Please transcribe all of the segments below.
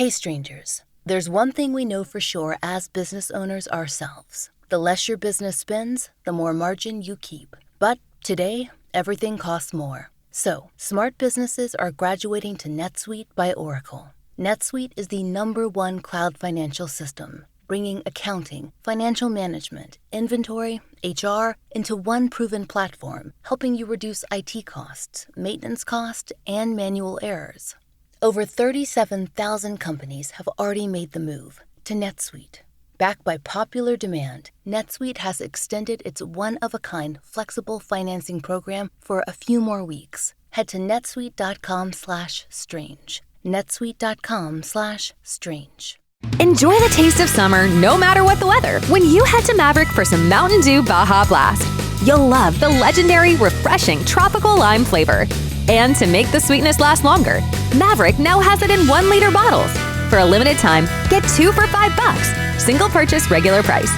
Hey strangers, there's one thing we know for sure as business owners ourselves. The less your business spends, the more margin you keep. But today, everything costs more. So, smart businesses are graduating to NetSuite by Oracle. NetSuite is the #1 cloud financial system, bringing accounting, financial management, inventory, HR into one proven platform, helping you reduce IT costs, maintenance costs, and manual errors. Over 37,000 companies have already made the move to NetSuite. Backed by popular demand, NetSuite has extended its one-of-a-kind flexible financing program for a few more weeks. Head to netsuite.com/strange. netsuite.com/strange. Enjoy the taste of summer no matter what the weather when you head to Maverick for some Mountain Dew Baja Blast. You'll love the legendary, refreshing tropical lime flavor. And to make the sweetness last longer, Maverick now has it in 1-liter bottles. For a limited time, get 2 for $5. Single purchase regular price.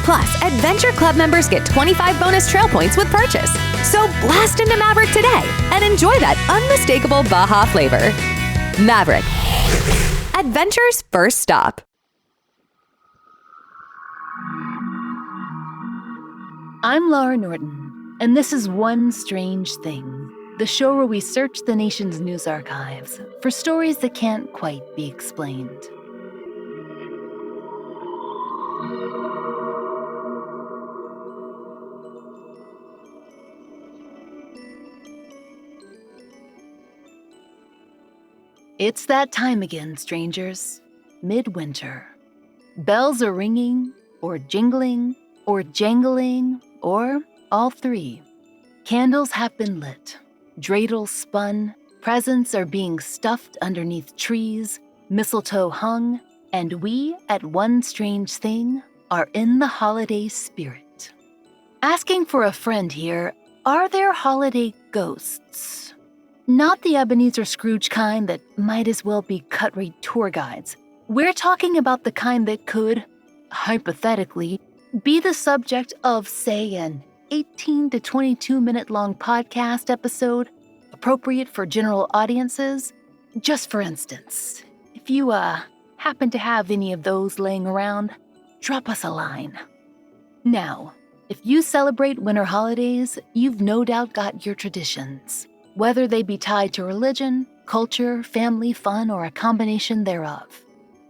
Plus, Adventure Club members get 25 bonus trail points with purchase. So blast into Maverick today and enjoy that unmistakable Baja flavor. Maverick. Adventure's first stop. I'm Laurah Norton, and this is One Strange Thing, the show where we search the nation's news archives for stories that can't quite be explained. It's that time again, strangers. Midwinter. Bells are ringing, or jingling, or jangling, or all three. Candles have been lit. Dreidels spun, presents are being stuffed underneath trees, mistletoe hung, and we at One Strange Thing are in the holiday spirit. Asking for a friend here, are there holiday ghosts? Not the Ebenezer Scrooge kind that might as well be cut-rate tour guides. We're talking about the kind that could, hypothetically, be the subject of, say, an 18 to 22 minute long podcast episode, appropriate for general audiences. Just for instance, if you happen to have any of those laying around, drop us a line. Now, if you celebrate winter holidays, you've no doubt got your traditions, whether they be tied to religion, culture, family, fun, or a combination thereof.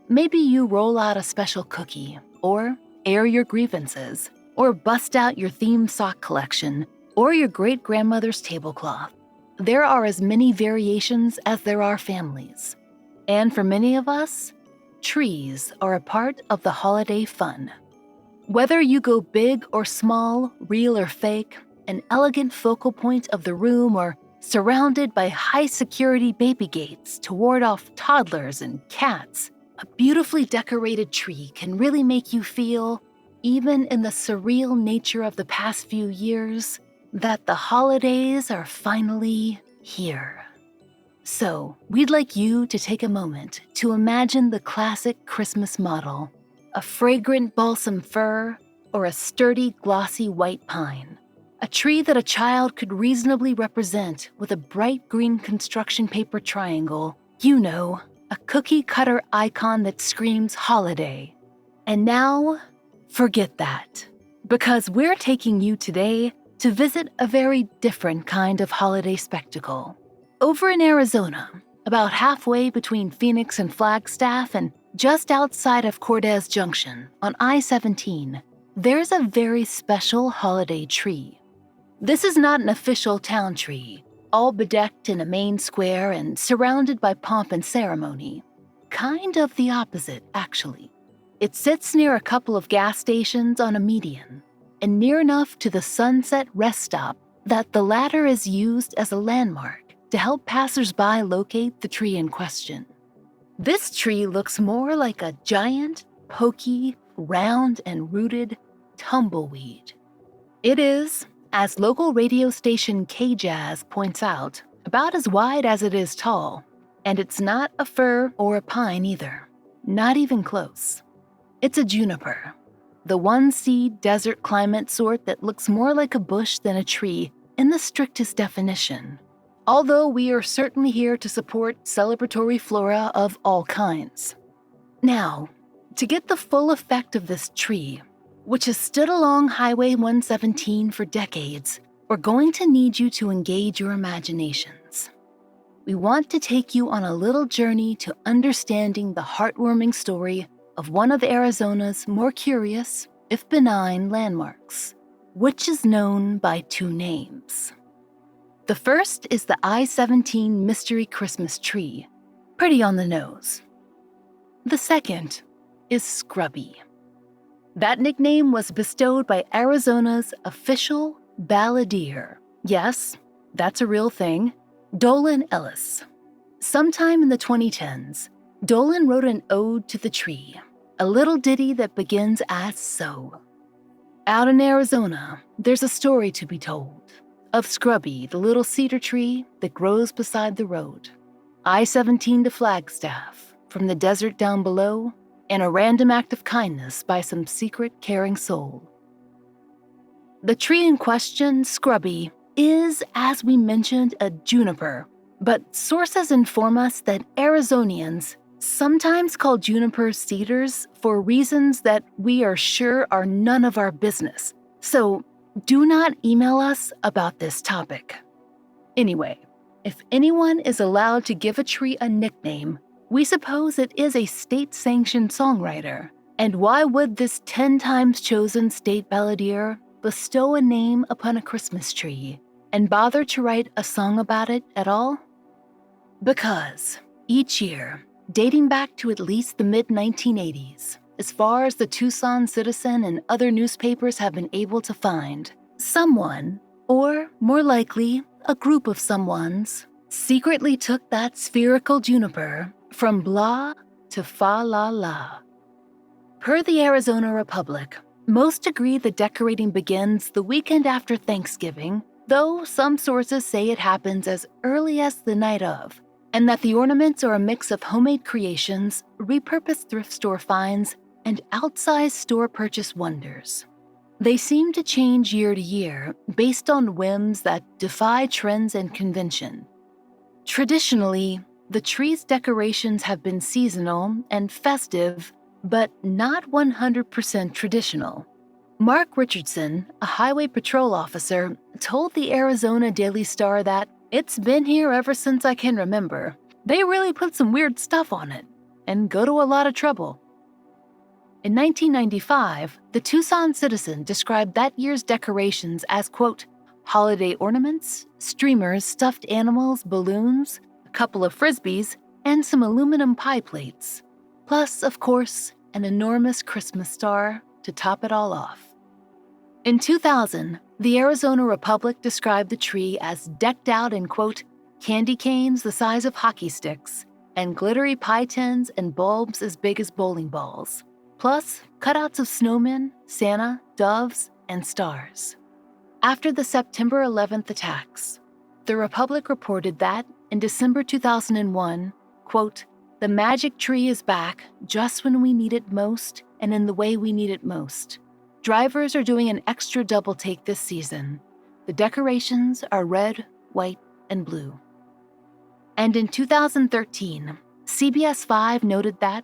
Maybe you roll out a special cookie, or air your grievances, or bust out your themed sock collection, or your great-grandmother's tablecloth. There are as many variations as there are families. And for many of us, trees are a part of the holiday fun. Whether you go big or small, real or fake, an elegant focal point of the room, or surrounded by high-security baby gates to ward off toddlers and cats, a beautifully decorated tree can really make you feel, even in the surreal nature of the past few years, that the holidays are finally here. So, we'd like you to take a moment to imagine the classic Christmas model, a fragrant balsam fir or a sturdy glossy white pine, a tree that a child could reasonably represent with a bright green construction paper triangle, you know, a cookie cutter icon that screams holiday. And now, forget that, because we're taking you today to visit a very different kind of holiday spectacle. Over in Arizona, about halfway between Phoenix and Flagstaff and just outside of Cordes Junction on I-17, there's a very special holiday tree. This is not an official town tree, all bedecked in a main square and surrounded by pomp and ceremony. Kind of the opposite, actually. It sits near a couple of gas stations on a median, and near enough to the Sunset rest stop that the latter is used as a landmark to help passersby locate the tree in question. This tree looks more like a giant, pokey, round and rooted tumbleweed. It is, as local radio station K-Jazz points out, about as wide as it is tall, and it's not a fir or a pine either, not even close. It's a juniper, the one-seed desert climate sort that looks more like a bush than a tree in the strictest definition, although we are certainly here to support celebratory flora of all kinds. Now, to get the full effect of this tree, which has stood along Highway 117 for decades, we're going to need you to engage your imaginations. We want to take you on a little journey to understanding the heartwarming story of one of Arizona's more curious, if benign, landmarks, which is known by two names. The first is the I-17 Mystery Christmas Tree, pretty on the nose. The second is Scrubby. That nickname was bestowed by Arizona's official balladeer. Yes, that's a real thing. Dolan Ellis. Sometime in the 2010s, Dolan wrote an ode to the tree, a little ditty that begins as so. Out in Arizona, there's a story to be told of Scrubby, the little cedar tree that grows beside the road. I-17 to Flagstaff, from the desert down below, and a random act of kindness by some secret caring soul. The tree in question, Scrubby, is, as we mentioned, a juniper, but sources inform us that Arizonians sometimes call junipers cedars for reasons that we are sure are none of our business. So do not email us about this topic. Anyway, if anyone is allowed to give a tree a nickname, we suppose it is a state-sanctioned songwriter. And why would this 10 times chosen state balladeer bestow a name upon a Christmas tree and bother to write a song about it at all? Because each year, dating back to at least the mid-1980s, as far as the Tucson Citizen and other newspapers have been able to find, someone, or more likely, a group of someones, secretly took that spherical juniper from blah to fa-la-la. Per the Arizona Republic, most agree the decorating begins the weekend after Thanksgiving, though some sources say it happens as early as the night of, and that the ornaments are a mix of homemade creations, repurposed thrift store finds, and outsized store purchase wonders. They seem to change year to year based on whims that defy trends and convention. Traditionally, the tree's decorations have been seasonal and festive, but not 100% traditional. Mark Richardson, a highway patrol officer, told the Arizona Daily Star that it's been here ever since I can remember. They really put some weird stuff on it and go to a lot of trouble. In 1995, the Tucson Citizen described that year's decorations as, quote, holiday ornaments, streamers, stuffed animals, balloons, a couple of frisbees, and some aluminum pie plates. Plus, of course, an enormous Christmas star to top it all off. In 2000, the Arizona Republic described the tree as decked out in, quote, candy canes the size of hockey sticks, and glittery pie tins and bulbs as big as bowling balls, plus cutouts of snowmen, Santa, doves, and stars. After the September 11th attacks, the Republic reported that, in December 2001, quote, the magic tree is back just when we need it most and in the way we need it most. Drivers are doing an extra double take this season. The decorations are red, white, and blue. And in 2013, CBS 5 noted that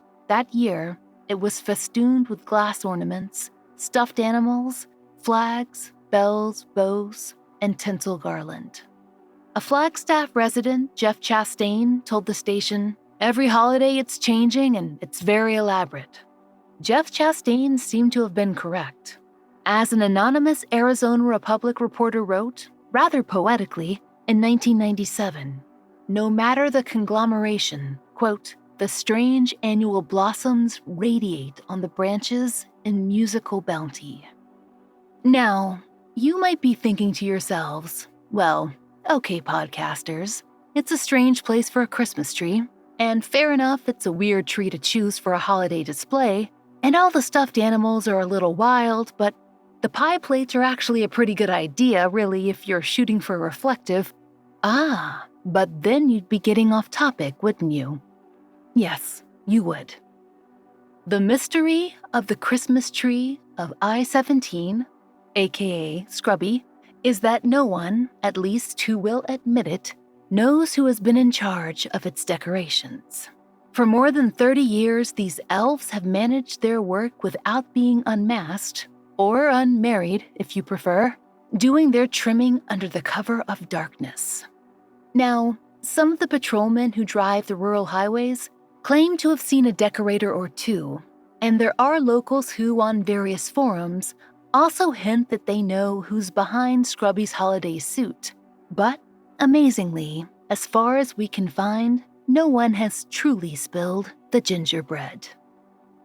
year, it was festooned with glass ornaments, stuffed animals, flags, bells, bows, and tinsel garland. A Flagstaff resident, Jeff Chastain, told the station, every holiday it's changing and it's very elaborate. Jeff Chastain seemed to have been correct. As an anonymous Arizona Republic reporter wrote, rather poetically, in 1997, no matter the conglomeration, quote, the strange annual blossoms radiate on the branches in musical bounty. Now, you might be thinking to yourselves, well, okay, podcasters, it's a strange place for a Christmas tree, and fair enough, it's a weird tree to choose for a holiday display, and all the stuffed animals are a little wild, but the pie plates are actually a pretty good idea, really, if you're shooting for reflective. Ah, but then you'd be getting off topic, wouldn't you? Yes, you would. The mystery of the Christmas tree of I-17, aka Scrubby, is that no one, at least who will admit it, knows who has been in charge of its decorations. For more than 30 years, these elves have managed their work without being unmasked, or unmarried if you prefer, doing their trimming under the cover of darkness. Now, some of the patrolmen who drive the rural highways claim to have seen a decorator or two, and there are locals who, on various forums, also hint that they know who's behind Scrubby's holiday suit. But, amazingly, as far as we can find, no one has truly spilled the gingerbread.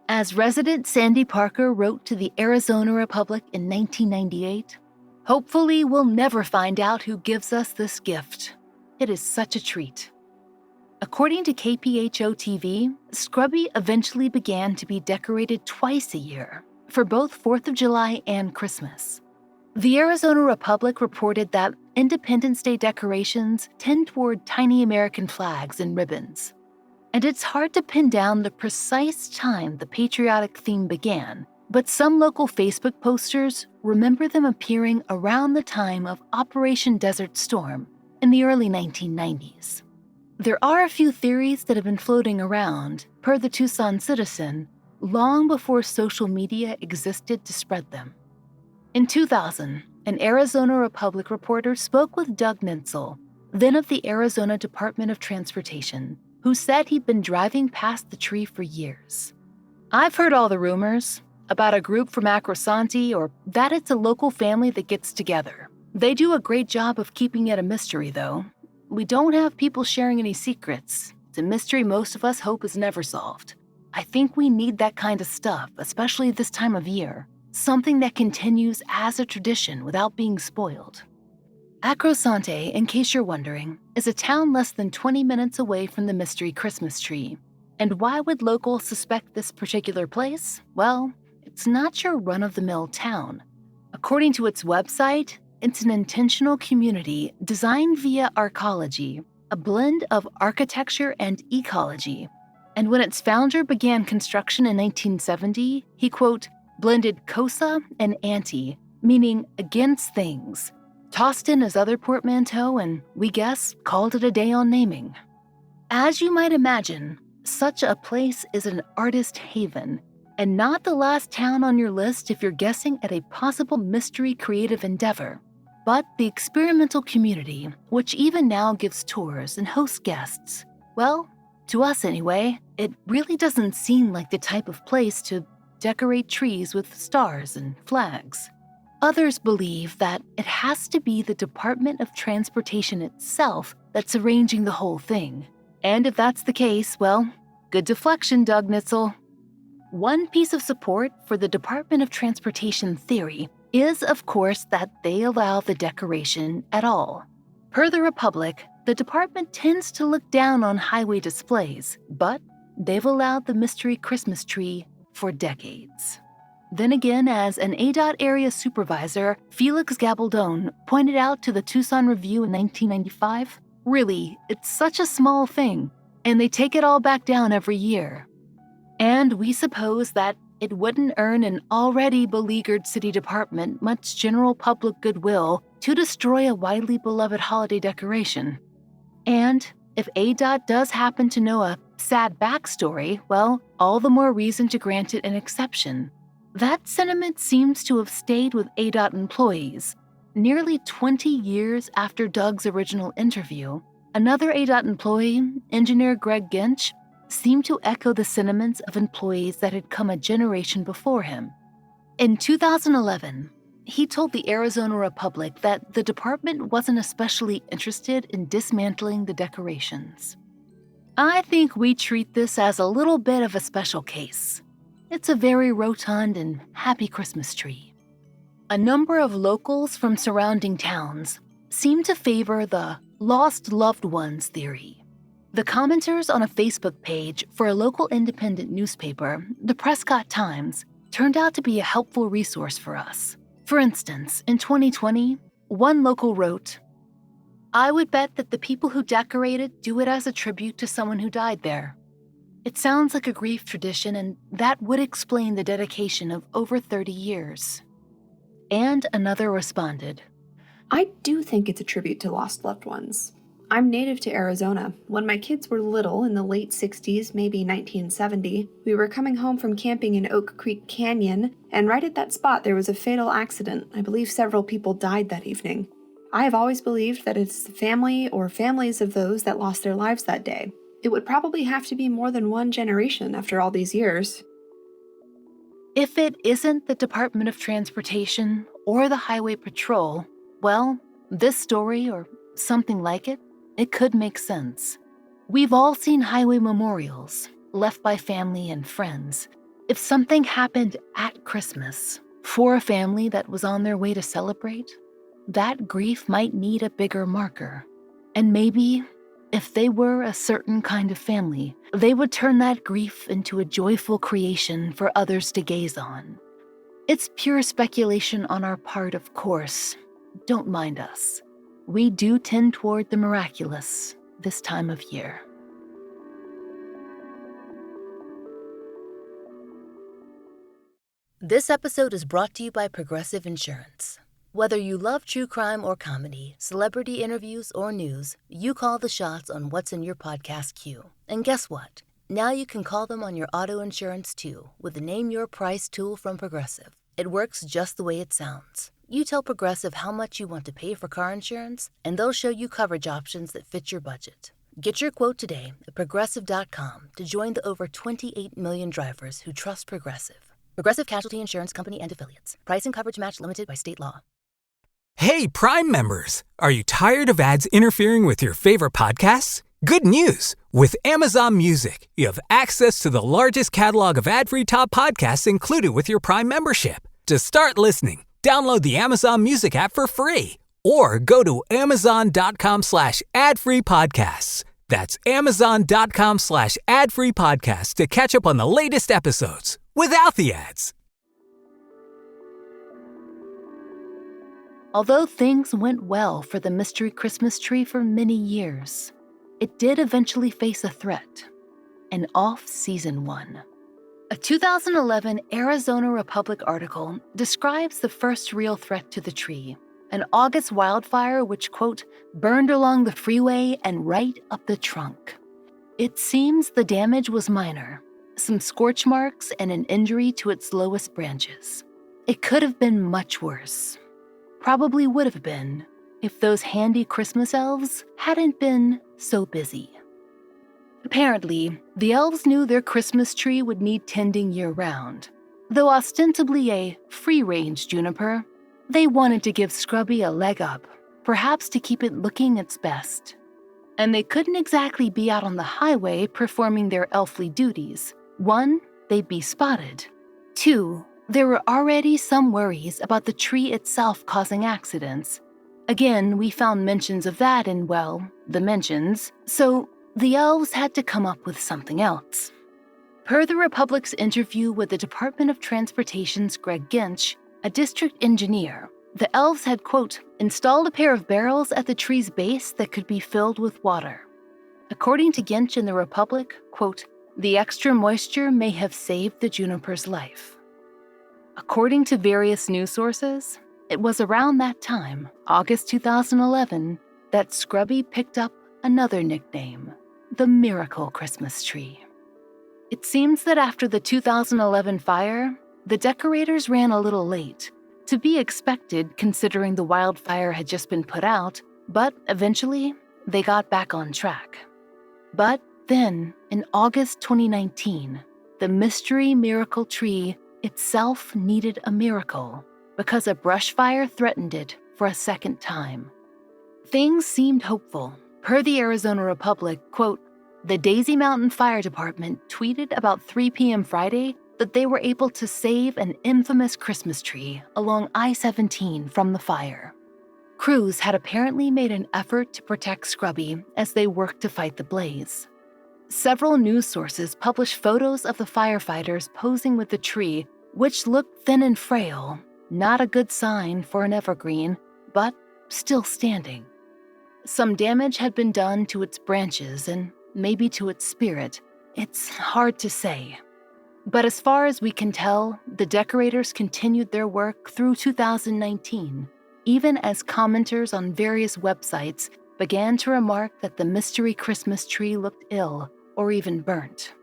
As resident Sandy Parker wrote to the Arizona Republic in 1998, "Hopefully we'll never find out who gives us this gift. It is such a treat." According to KPHO-TV, Scrubby eventually began to be decorated twice a year, for both 4th of July and Christmas. The Arizona Republic reported that Independence Day decorations tend toward tiny American flags and ribbons. And it's hard to pin down the precise time the patriotic theme began, but some local Facebook posters remember them appearing around the time of Operation Desert Storm in the early 1990s. There are a few theories that have been floating around, per the Tucson Citizen, long before social media existed to spread them. In 2000, an Arizona Republic reporter spoke with Doug Nintzel, then of the Arizona Department of Transportation, who said he'd been driving past the tree for years. "I've heard all the rumors about a group from Acrosanti or that it's a local family that gets together. They do a great job of keeping it a mystery, though. We don't have people sharing any secrets. It's a mystery most of us hope is never solved. I think we need that kind of stuff, especially this time of year. Something that continues as a tradition without being spoiled." Acrosante, in case you're wondering, is a town less than 20 minutes away from the mystery Christmas tree. And why would locals suspect this particular place? Well, it's not your run-of-the-mill town. According to its website, it's an intentional community designed via arcology, a blend of architecture and ecology. And when its founder began construction in 1970, he, quote, blended cosa and anti, meaning against things, tossed in his other portmanteau and, we guess, called it a day on naming. As you might imagine, such a place is an artist haven, and not the last town on your list if you're guessing at a possible mystery creative endeavor. But the experimental community, which even now gives tours and hosts guests, well, to us anyway, it really doesn't seem like the type of place to decorate trees with stars and flags. Others believe that it has to be the Department of Transportation itself that's arranging the whole thing. And if that's the case, well, good deflection, Doug Nitzel. One piece of support for the Department of Transportation theory is, of course, that they allow the decoration at all. Per the Republic, the department tends to look down on highway displays, but they've allowed the mystery Christmas tree for decades. Then again, as an ADOT area supervisor, Felix Gabaldon pointed out to the Tucson Review in 1995, really, it's such a small thing, and they take it all back down every year. And we suppose that it wouldn't earn an already beleaguered city department much general public goodwill to destroy a widely beloved holiday decoration. And if ADOT does happen to know a sad backstory, well, all the more reason to grant it an exception. That sentiment seems to have stayed with ADOT employees. Nearly 20 years after Doug's original interview, another ADOT employee, engineer Greg Ginch, seemed to echo the sentiments of employees that had come a generation before him. In 2011, he told the Arizona Republic that the department wasn't especially interested in dismantling the decorations. I think we treat this as a little bit of a special case. It's a very rotund and happy Christmas tree. A number of locals from surrounding towns seem to favor the lost loved ones theory. The commenters on a Facebook page for a local independent newspaper, the Prescott Times, turned out to be a helpful resource for us. For instance, in 2020, one local wrote, "I would bet that the people who decorate it do it as a tribute to someone who died there. It sounds like a grief tradition, and that would explain the dedication of over 30 years. And another responded, I do think it's a tribute to lost loved ones. I'm native to Arizona. When my kids were little, in the late 60s, maybe 1970, we were coming home from camping in Oak Creek Canyon, and right at that spot there was a fatal accident. I believe several people died that evening. I have always believed that it's the family or families of those that lost their lives that day. It would probably have to be more than one generation after all these years. If it isn't the Department of Transportation or the Highway Patrol, well, this story, or something like it could make sense. We've all seen highway memorials, left by family and friends. If something happened at Christmas for a family that was on their way to celebrate, that grief might need a bigger marker. And maybe, if they were a certain kind of family, they would turn that grief into a joyful creation for others to gaze on. It's pure speculation on our part, of course. Don't mind us. We do tend toward the miraculous this time of year. This episode is brought to you by Progressive Insurance. Whether you love true crime or comedy, celebrity interviews or news, you call the shots on what's in your podcast queue. And guess what? Now you can call them on your auto insurance too with the Name Your Price tool from Progressive. It works just the way it sounds. You tell Progressive how much you want to pay for car insurance, and they'll show you coverage options that fit your budget. Get your quote today at Progressive.com to join the over 28 million drivers who trust Progressive. Progressive Casualty Insurance Company and Affiliates. Price and coverage match limited by state law. Hey, Prime members! Are you tired of ads interfering with your favorite podcasts? Good news! With Amazon Music, you have access to the largest catalog of ad-free top podcasts included with your Prime membership. To start listening, download the Amazon Music app for free or go to amazon.com/ad-free podcasts. That's amazon.com/ad-free podcasts to catch up on the latest episodes without the ads. Although things went well for the mystery Christmas tree for many years, it did eventually face a threat, an off-season one. A 2011 Arizona Republic article describes the first real threat to the tree, an August wildfire which, quote, burned along the freeway and right up the trunk. It seems the damage was minor, some scorch marks and an injury to its lowest branches. It could have been much worse. Probably would have been if those handy Christmas elves hadn't been so busy. Apparently, the elves knew their Christmas tree would need tending year-round. Though ostensibly a free-range juniper, they wanted to give Scrubby a leg up, perhaps to keep it looking its best. And they couldn't exactly be out on the highway performing their elfly duties. 1, they'd be spotted. 2, there were already some worries about the tree itself causing accidents. Again, we found mentions of that in, well, the mentions, so the elves had to come up with something else. Per the Republic's interview with the Department of Transportation's Greg Ginch, a district engineer, the elves had, quote, installed a pair of barrels at the tree's base that could be filled with water. According to Ginch in the Republic, quote, the extra moisture may have saved the juniper's life. According to various news sources, it was around that time, August 2011, that Scrubby picked up another nickname, the Miracle Christmas Tree. It seems that after the 2011 fire, the decorators ran a little late, to be expected considering the wildfire had just been put out, but eventually they got back on track. But then, in August 2019, the mystery miracle tree itself needed a miracle because a brush fire threatened it for a second time. Things seemed hopeful. Per the Arizona Republic, quote, the Daisy Mountain Fire Department tweeted about 3 p.m. Friday that they were able to save an infamous Christmas tree along I-17 from the fire. Crews had apparently made an effort to protect Scrubby as they worked to fight the blaze. Several news sources published photos of the firefighters posing with the tree, which looked thin and frail, not a good sign for an evergreen, but still standing. Some damage had been done to its branches and maybe to its spirit. It's hard to say. But as far as we can tell, the decorators continued their work through 2019, even as commenters on various websites began to remark that the mystery Christmas tree looked ill or even burnt.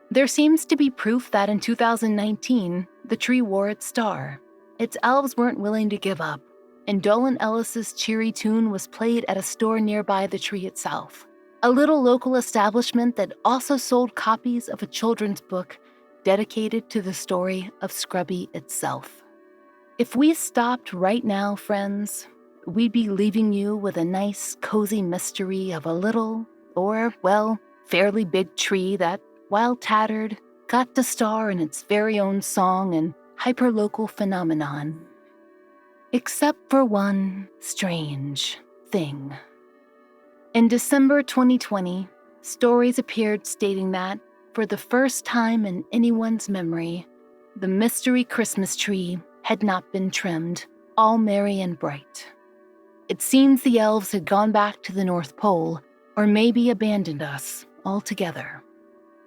There seems to be proof that in 2019, the tree wore its star. Its elves weren't willing to give up, and Dolan Ellis's cheery tune was played at a store nearby the tree itself, a little local establishment that also sold copies of a children's book dedicated to the story of Scrubby itself. If we stopped right now, friends, we'd be leaving you with a nice, cozy mystery of a little, or, well, fairly big tree that, while tattered, got to star in its very own song and hyperlocal phenomenon. Except for one strange thing. In December 2020, stories appeared stating that, for the first time in anyone's memory, the mystery Christmas tree had not been trimmed, all merry and bright. It seems the elves had gone back to the North Pole, or maybe abandoned us altogether.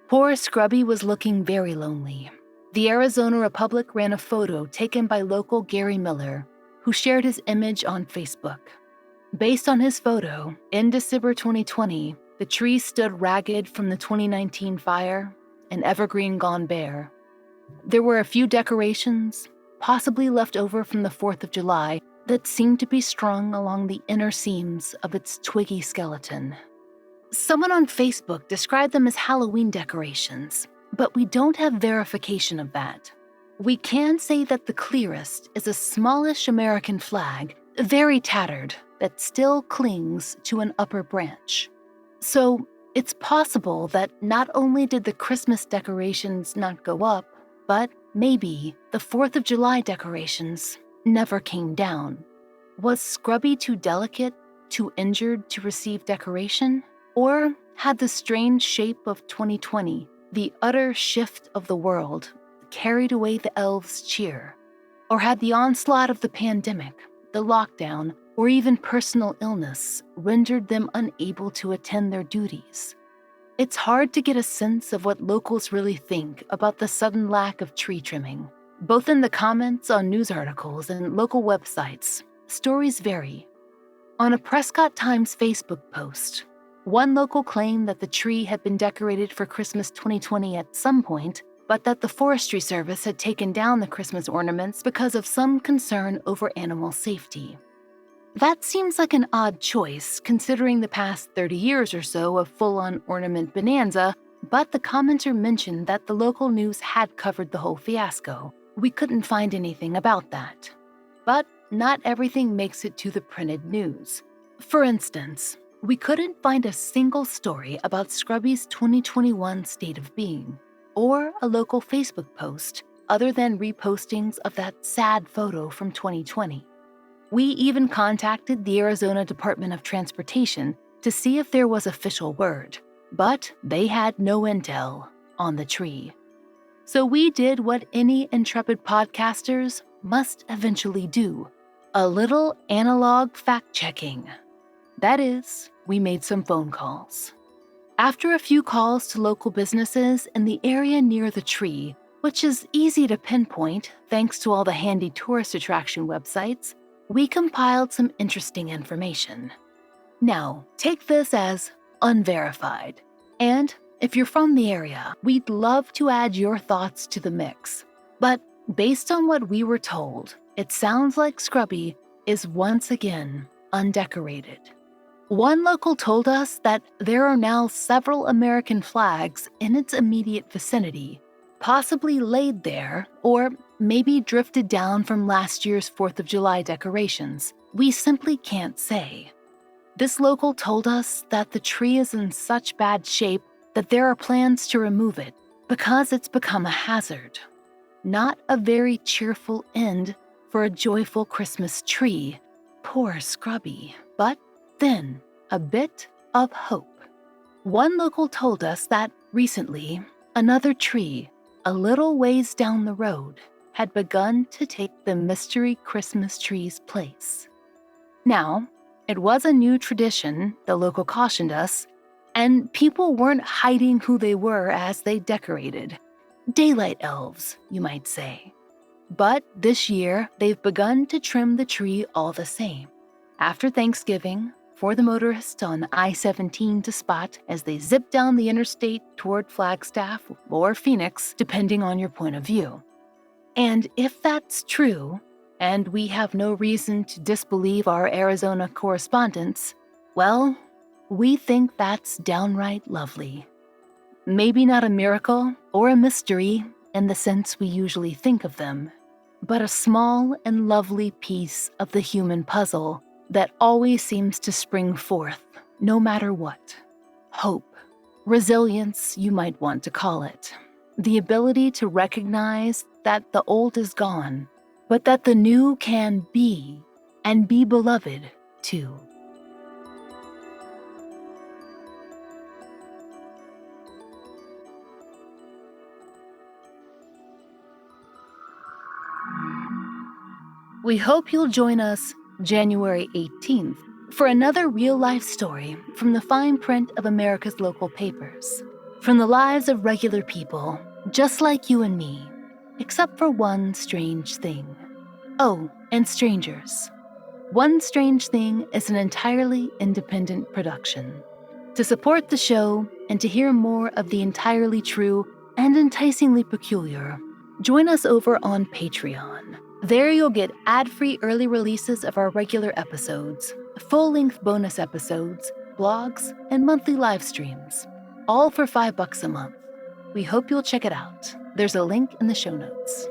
Poor Scrubby was looking very lonely. The Arizona Republic ran a photo taken by local Gary Miller, who shared his image on Facebook. Based on his photo, in December 2020, the tree stood ragged from the 2019 fire, an evergreen gone bare. There were a few decorations, possibly left over from the 4th of July, that seemed to be strung along the inner seams of its twiggy skeleton. Someone on Facebook described them as Halloween decorations, but we don't have verification of that. We can say that the clearest is a smallish American flag, very tattered, that still clings to an upper branch. So it's possible that not only did the Christmas decorations not go up, but maybe the 4th of July decorations never came down. Was Scrubby too delicate, too injured to receive decoration? Or had the strange shape of 2020, the utter shift of the world, carried away the elves' cheer? Or had the onslaught of the pandemic, the lockdown, or even personal illness rendered them unable to attend their duties? It's hard to get a sense of what locals really think about the sudden lack of tree trimming. Both in the comments on news articles and local websites, stories vary. On a Prescott Times Facebook post, one local claimed that the tree had been decorated for Christmas 2020 at some point, but that the Forestry Service had taken down the Christmas ornaments because of some concern over animal safety. That seems like an odd choice, considering the past 30 years or so of full-on ornament bonanza, but the commenter mentioned that the local news had covered the whole fiasco. We couldn't find anything about that. But not everything makes it to the printed news. For instance, we couldn't find a single story about Scrubby's 2021 state of being, or a local Facebook post other than repostings of that sad photo from 2020. We even contacted the Arizona Department of Transportation to see if there was official word, but they had no intel on the tree. So we did what any intrepid podcasters must eventually do, a little analog fact-checking. That is, we made some phone calls. After a few calls to local businesses in the area near the tree, which is easy to pinpoint thanks to all the handy tourist attraction websites, we compiled some interesting information. Now, take this as unverified. And if you're from the area, we'd love to add your thoughts to the mix. But based on what we were told, it sounds like Scrubby is once again undecorated. One local told us that there are now several American flags in its immediate vicinity, possibly laid there or maybe drifted down from last year's 4th of July decorations. We simply can't say. This local told us that the tree is in such bad shape that there are plans to remove it because it's become a hazard. Not a very cheerful end for a joyful Christmas tree. Poor Scrubby. But then, a bit of hope. One local told us that recently, another tree, a little ways down the road, had begun to take the mystery Christmas tree's place. Now, it was a new tradition, the local cautioned us, and people weren't hiding who they were as they decorated. Daylight elves, you might say. But this year, they've begun to trim the tree all the same. After Thanksgiving, for the motorists on I-17 to spot as they zip down the interstate toward Flagstaff or Phoenix, depending on your point of view. And if that's true, and we have no reason to disbelieve our Arizona correspondents, well, we think that's downright lovely. Maybe not a miracle or a mystery in the sense we usually think of them, but a small and lovely piece of the human puzzle that always seems to spring forth, no matter what. Hope, resilience, you might want to call it. The ability to recognize that the old is gone, but that the new can be, and be beloved, too. We hope you'll join us January 18th for another real-life story from the fine print of America's local papers, from the lives of regular people, just like you and me, except for one strange thing. Oh, and strangers. One Strange Thing is an entirely independent production. To support the show and to hear more of the entirely true and enticingly peculiar, join us over on Patreon. There you'll get ad-free early releases of our regular episodes, full-length bonus episodes, blogs, and monthly live streams, all for $5 a month. We hope you'll check it out. There's a link in the show notes.